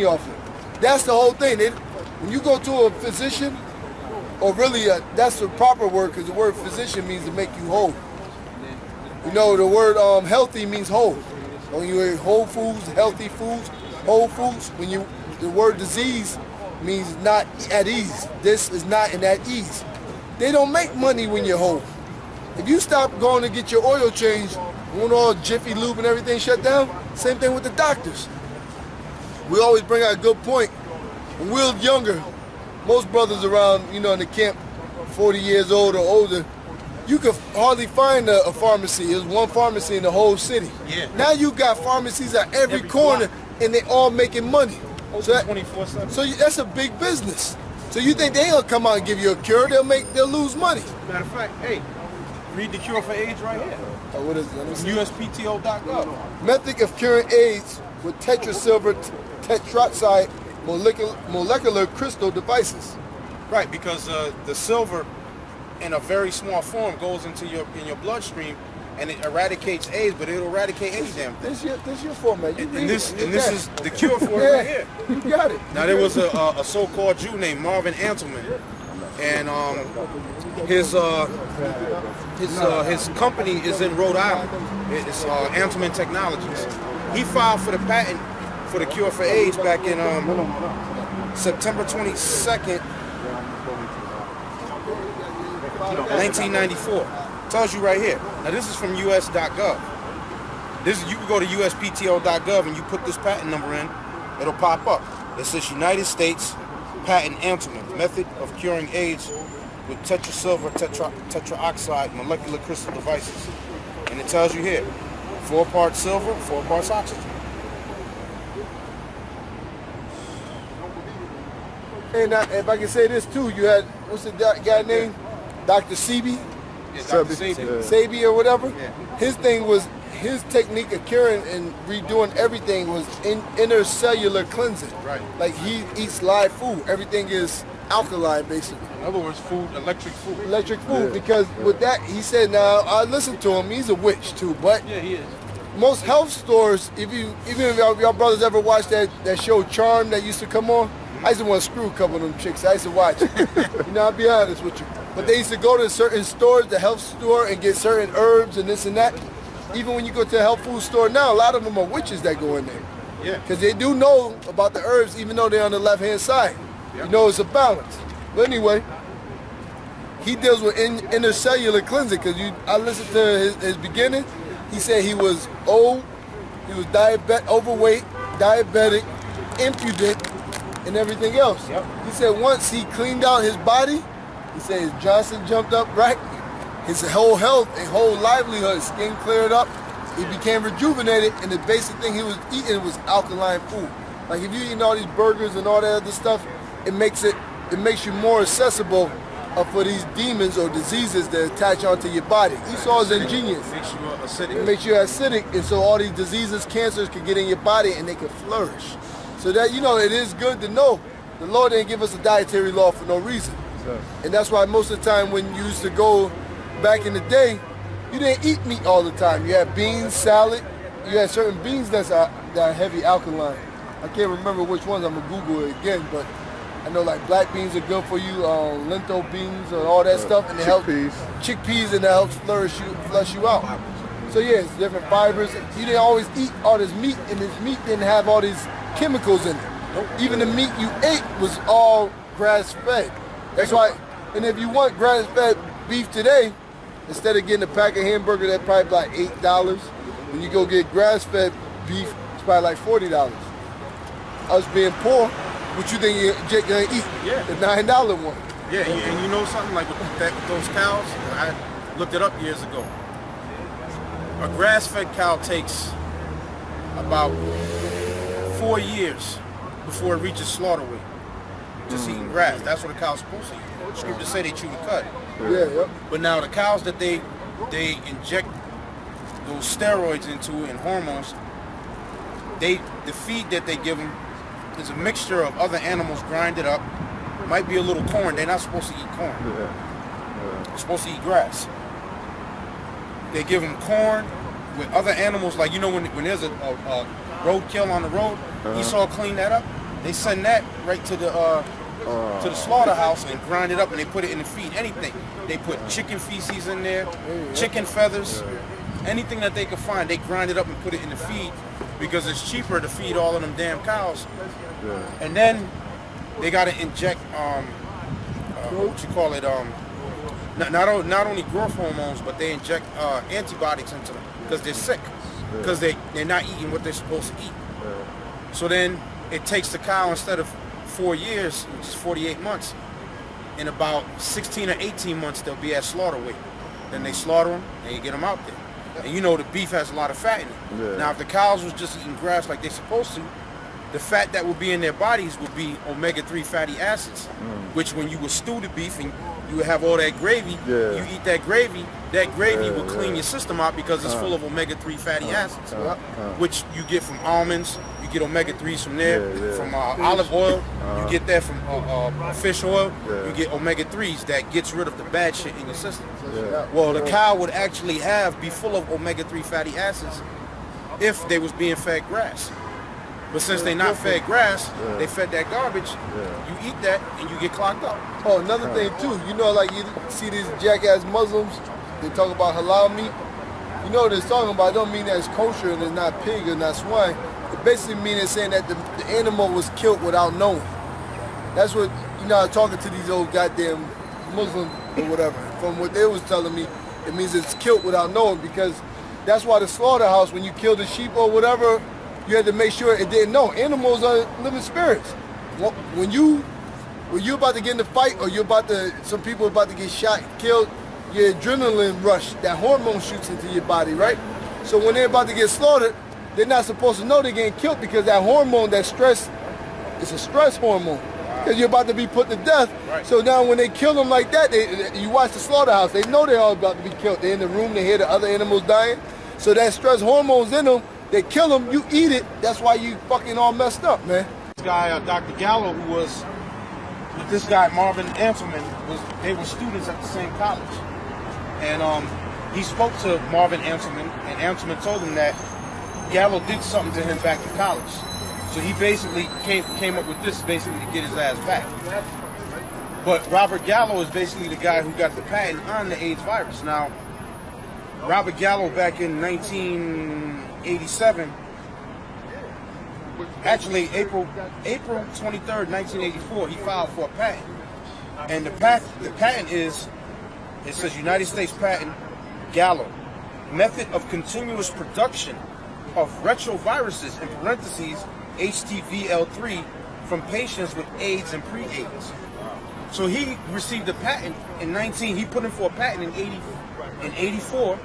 off it. That's the whole thing. When you go to a physician, or really that's the proper word, because the word physician means to make you whole. You know, the word healthy means whole. When you eat whole foods, healthy foods, whole foods, the word disease means not at ease. This is not in at ease. They don't make money when you're whole. If you stop going to get your oil changed, when all Jiffy Lube and everything shut down, same thing with the doctors. We always bring out a good point. When we were younger, most brothers around, in the camp, 40 years old or older, you could hardly find a pharmacy. There's one pharmacy in the whole city. Yeah. Now you got pharmacies at every corner, and they all making money. So 24/7. So that's a big business. So you think they gonna come out and give you a cure? They'll lose money. Matter of fact, hey, read the cure for AIDS right here. Oh, what is it? Let me see. USPTO.gov. Method of curing AIDS with tetrasilver tetroxide molecular crystal devices. Right, because the silver in a very small form goes into your bloodstream and it eradicates AIDS, but it'll eradicate any damn thing. This your format. And this is the cure for it right here. You got it. Now there was a so-called Jew named Marvin Antelman, and his company is in Rhode Island. It's Antelman Technologies. He filed for the patent for the cure for AIDS back in September 22nd, 1994. Tells you right here. Now this is from us.gov. You can go to uspto.gov and you put this patent number in, it'll pop up. It says United States Patent Antelman, method of curing AIDS with tetrasilver tetroxide molecular crystal devices. And it tells you here, 4 parts silver, 4 parts oxygen. And if I can say this too, you had, what's the guy name? Dr. Sebi? Yeah, Dr. Sebi. Sebi or whatever. Yeah. His thing was, his technique of curing and redoing everything was intercellular cleansing. Right. Like he eats live food. Everything is alkaline basically. In other words, electric food. Electric food, because with that, he said, now I listened to him, he's a witch too, but Yeah, he is. most health stores, even if y'all brothers ever watched that show Charm that used to come on, I used to want to screw a couple of them chicks. I used to watch it. I'll be honest with you. But they used to go to certain stores, the health store, and get certain herbs and this and that. Even when you go to a health food store now, a lot of them are witches that go in there. Yeah. Because they do know about the herbs, even though they're on the left-hand side. Yep. It's a balance. But anyway, he deals with intercellular cleansing, because I listened to his beginning. He said he was old, he was overweight, diabetic, impudent, and everything else. Yep. He said once he cleaned out his body, he said his Johnson jumped up right, his whole health and whole livelihood, his skin cleared up, he became rejuvenated, and the basic thing he was eating was alkaline food. Like if you're eating all these burgers and all that other stuff, it makes you more accessible for these demons or diseases that attach onto your body. Esau's ingenious. Makes you acidic. It makes you acidic, and so all these diseases, cancers can get in your body and they can flourish. So that, it is good to know the Lord didn't give us a dietary law for no reason. And that's why most of the time when you used to go back in the day, you didn't eat meat all the time. You had beans, salad. You had certain beans that are heavy alkaline. I can't remember which ones. I'm going to Google it again, but I know like black beans are good for you, lentil beans and all that stuff, and they help chickpeas, and that helps flush you out. So yeah, it's different fibers. You didn't always eat all this meat, and this meat didn't have all these chemicals in it. Even the meat you ate was all grass-fed. That's why, and if you want grass-fed beef today, instead of getting a pack of hamburger that's probably like $8, when you go get grass-fed beef, it's probably like $40. Us being poor, what you think you're gonna eat? Yeah. The $9 one. Yeah, and you know something, like with those cows, I looked it up years ago. A grass-fed cow takes about 4 years before it reaches slaughter weight. Just eating grass. That's what a cow's supposed to eat. Scriptures say they chew the cud. Yeah, yep. But now the cows that they inject those steroids into and hormones, the feed that they give them is a mixture of other animals grinded up. Might be a little corn. They're not supposed to eat corn. They're supposed to eat grass. They give them corn with other animals, like when there's a roadkill on the road, Esau cleaned that up. They send that right to the slaughterhouse and grind it up, and they put it in the feed. Anything. They put chicken feces in there, chicken feathers, anything that they could find. They grind it up and put it in the feed because it's cheaper to feed all of them damn cows. And then they got to inject what you call it, not only growth hormones, but they inject antibiotics into them because they're sick, because they're not eating what they're supposed to eat. So then it takes the cow, instead of 4 years, which is 48 months, in about 16 or 18 months they'll be at slaughter weight. Then they slaughter them and you get them out there. And you know the beef has a lot of fat in it. Now if the cows was just eating grass like they're supposed to, the fat that would be in their bodies would be omega-3 fatty acids, which when you would stew the beef and you would have all that gravy, you eat that gravy will clean your system out because it's full of omega-3 fatty acids, which you get from almonds, you get omega-3s from there, from olive oil, you get that from fish oil, you get omega-3s that gets rid of the bad shit in your system. Well, the cow would actually be full of omega-3 fatty acids if they was being fed grass. But since they're not fed grass, they fed that garbage, you eat that and you get clogged up. Oh, another thing too, you know, like you see these jackass Muslims, they talk about halal meat. You know what they're talking about, it don't mean that it's kosher and it's not pig or not swine. It basically means it's saying that the animal was killed without knowing. That's what, you know, talking to these old goddamn Muslims or whatever. From what they was telling me, it means it's killed without knowing, because that's why the slaughterhouse, when you kill the sheep or whatever, you had to make sure it didn't know. Animals are living spirits. When you about to get in a fight, or some people about to get shot, killed, your adrenaline rush, that hormone shoots into your body, right? So when they're about to get slaughtered, they're not supposed to know they're getting killed, because that hormone, that stress, it's a stress hormone. Because you're about to be put to death. Right. So now when they kill them like that, you watch the slaughterhouse, they know they're all about to be killed. They're in the room, they hear the other animals dying. So that stress hormone's in them. They kill them, you eat it, that's why you fucking all messed up, man. This guy, Dr. Gallo, who was with this guy, Marvin Anselman, they were students at the same college. And he spoke to Marvin Anselman, and Anselman told him that Gallo did something to him back in college. So he basically came up with this basically to get his ass back. But Robert Gallo is basically the guy who got the patent on the AIDS virus. Now, Robert Gallo back in 1987, actually April 23rd, 1984, he filed for a patent. And the patent is, it says United States Patent, Gallo, method of continuous production of retroviruses, in parentheses, HTVL3, from patients with AIDS and pre-AIDS. So he received a patent in he put in for a patent in 84,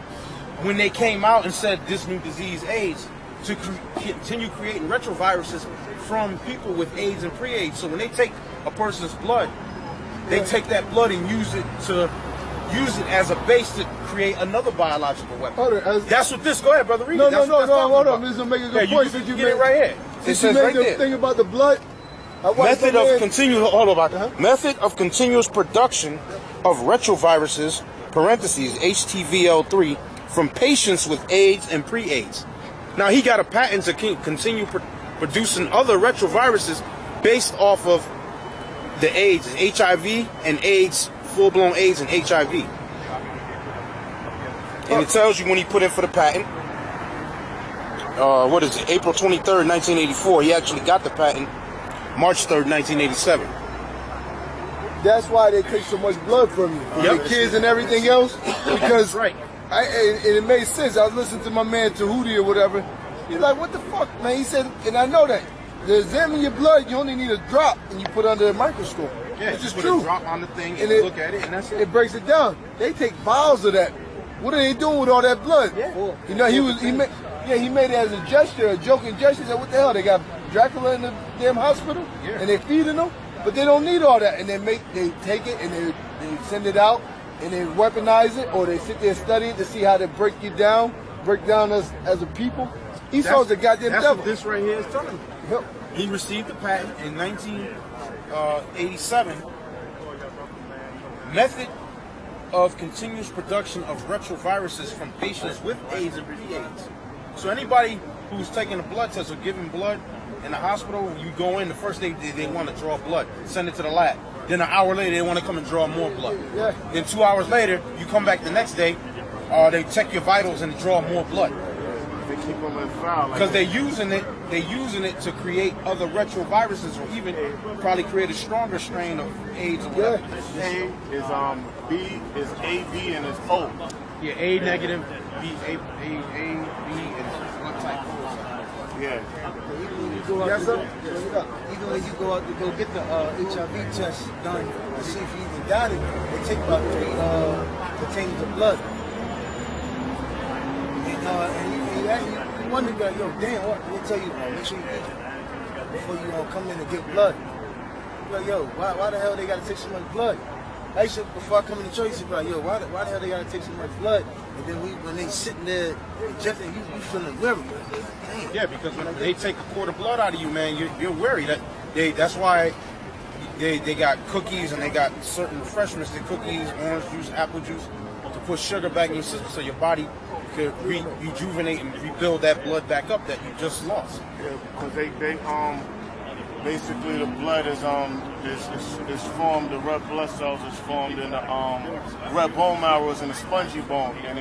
when they came out and said this new disease, AIDS, to continue creating retroviruses from people with AIDS and pre-AIDS. So when they take a person's blood, they take that blood and use it as a base to create another biological weapon. That's what this. Go ahead, brother. Read it. No. Hold on. This is gonna make a good point. You get it right here. It says right there. Thing about the blood. Method of continuous production of retroviruses, parentheses, HTVL3, from patients with AIDS and pre-AIDS. Now he got a patent to continue producing other retroviruses based off of the AIDS, HIV and AIDS, full-blown AIDS and HIV. And it tells you when he put in for the patent, what is it, April 23rd, 1984, he actually got the patent March 3rd, 1987. That's why they take so much blood from you, from the kids and everything else, because right. It made sense. I was listening to my man Tahuti or whatever. He's like, what the fuck, man? He said, and I know that. To examine your blood, you only need a drop and you put it under a microscope. Yeah, which is put true. A drop on the thing and look at it, and that's it. It breaks it down. They take vials of that. What are they doing with all that blood? Yeah. You know, he made it as a gesture, a joking gesture. He said, what the hell? They got Dracula in the damn hospital? Yeah. And they're feeding them? But they don't need all that. And they take it and they send it out and they weaponize it, or they sit there and study it to see how they break down us as a people. He saw the goddamn that's devil. What this right here is telling you. Yep. He received the patent in 1987. Method of continuous production of retroviruses from patients with AIDS and pre-AIDS. So anybody who's taking a blood test or giving blood in the hospital, you go in, the first day they want to draw blood, send it to the lab. Then an hour later, they want to come and draw more blood. Yeah. Then 2 hours later, you come back the next day, they check your vitals and draw more blood. They keep them in file. Because they're using it to create other retroviruses, or even probably create a stronger strain of AIDS or whatever. A is B is AB and it's O. Yeah, A negative, B, A, B, and blood type O. Yeah. Yes, sir. Even when you go out to go get the HIV test done to see if you even got it, it takes about 3 containers of blood. And you wonder, yo, damn, what? They tell you, make sure you eat before you come in and get blood. You're like, yo, why the hell they gotta take so much blood? I used to, before I come in the church, I used to be like, yo, why the hell they gotta take so much blood? And then when they sitting there injecting, you feeling worried. Damn. Yeah, because when they take a quart of blood out of you, man, you're worried. That's why they got cookies and they got certain refreshments, the cookies, orange juice, apple juice, to put sugar back in your system so your body could rejuvenate and rebuild that blood back up that you just lost. Yeah, because they basically the blood is formed, the red blood cells is formed in the red bone marrow is in the spongy bone, and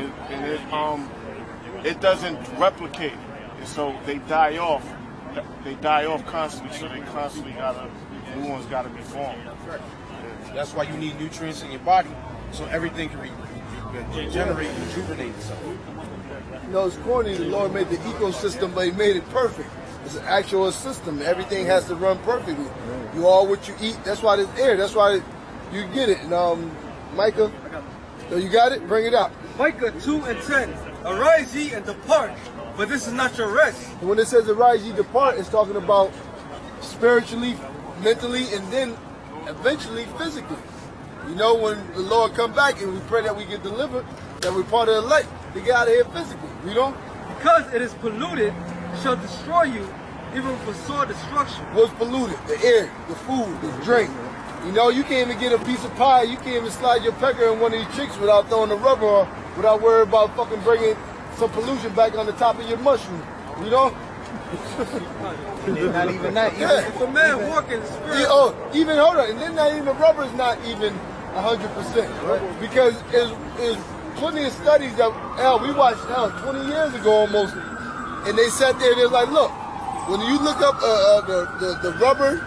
it doesn't replicate, and so they die off. They die off constantly, so they constantly new ones gotta be formed. That's why you need nutrients in your body so everything can regenerate and rejuvenate itself. You know, it's corny. The Lord made the ecosystem, but He made it perfect. It's an actual system. Everything has to run perfectly. You are what you eat. That's why there's air. That's why you get it. And Micah, so you got it? Bring it out. Micah 2:10. Arise ye and depart, for this is not your rest. And when it says arise ye depart, it's talking about spiritually, mentally, and then eventually physically. You know, when the Lord come back and we pray that we get delivered, that we're part of the elect, to get out of here physically. You know? Because it is polluted, shall destroy you, even for sore destruction. What's polluted? The air, the food, the drink. You know, you can't even get a piece of pie. You can't even slide your pecker in one of these chicks without throwing the rubber on, without worrying about fucking bringing some pollution back on the top of your mushroom. You know? Not even that. Yeah. If a man walk in the spirit, Even hold on, and then not even the rubber is not even 100%, because it's plenty of studies that we watched 20 years ago almost, and they sat there and they're like, look, when you look up the rubber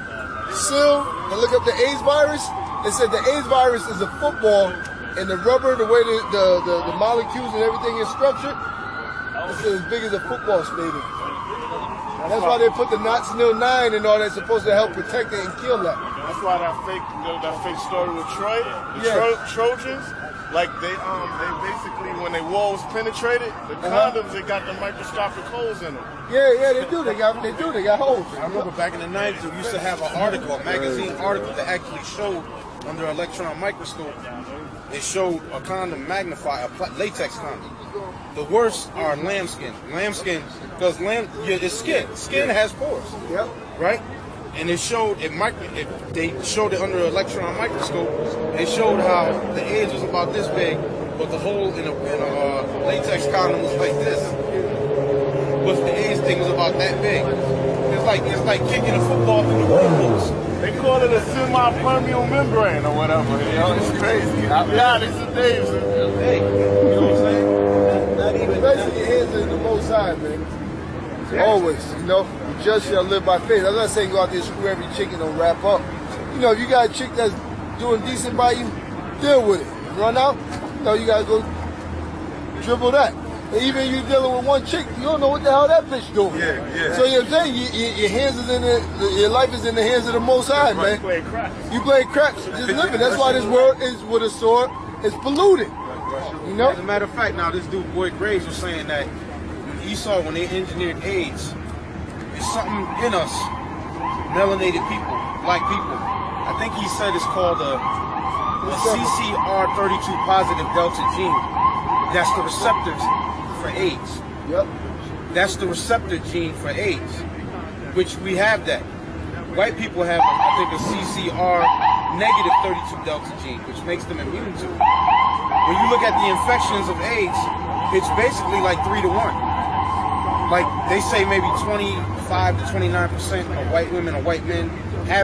seal and look up the AIDS virus, it said the AIDS virus is a football, and the rubber, the way the molecules and everything is structured, it's as big as a football stadium. That's why they put the Knoxville 9 and all that's supposed to help protect it and kill that. That's why that fake story with Troy, the Trojans, like they basically when their walls penetrated, the condoms, they got the microscopic holes in them. Yeah, they do. They got holes. I remember back in the 90s, we used to have an article, a magazine article that actually showed under an electron microscope, it showed a condom magnified, a latex condom. The worst are lambskin. Lambskin, because it's skin. Skin has pores. Yep. Right? And it showed they showed it under an electron microscope. It showed how the edge was about this big, but the hole in a latex condom was like this. But the edge thing was about that big. It's like kicking a football through the windows. They call it a semi-permeable membrane or whatever. You know, it's crazy. I'll be honest with Dave. Hey, you know what I'm saying? Not even basically your hands in the Most High, man. Always, you know. You just shall live by faith. I'm not saying go out there and screw every chick and don't wrap up. You know, if you got a chick that's doing decent by you, deal with it. Run out, you know, you gotta go dribble that. And even you dealing with one chick, you don't know what the hell that bitch doing. Yeah. So you know what I'm saying? Your hands is in your life is in the hands of the Most High, man. You play craps, just living. That's why this world is with a sword. It's polluted. You know? As a matter of fact, now this dude Boyd Graves was saying that Esau, when they engineered AIDS, there's something in us, melanated people, black people. I think he said it's called a CCR32 positive delta gene. That's the receptors for AIDS. Yep. That's the receptor gene for AIDS, which we have that. White people have, I think, a CCR negative 32 delta gene, which makes them immune to it. When you look at the infections of AIDS, it's basically like 3 to 1. like they say maybe 25 to 29% of white women or white men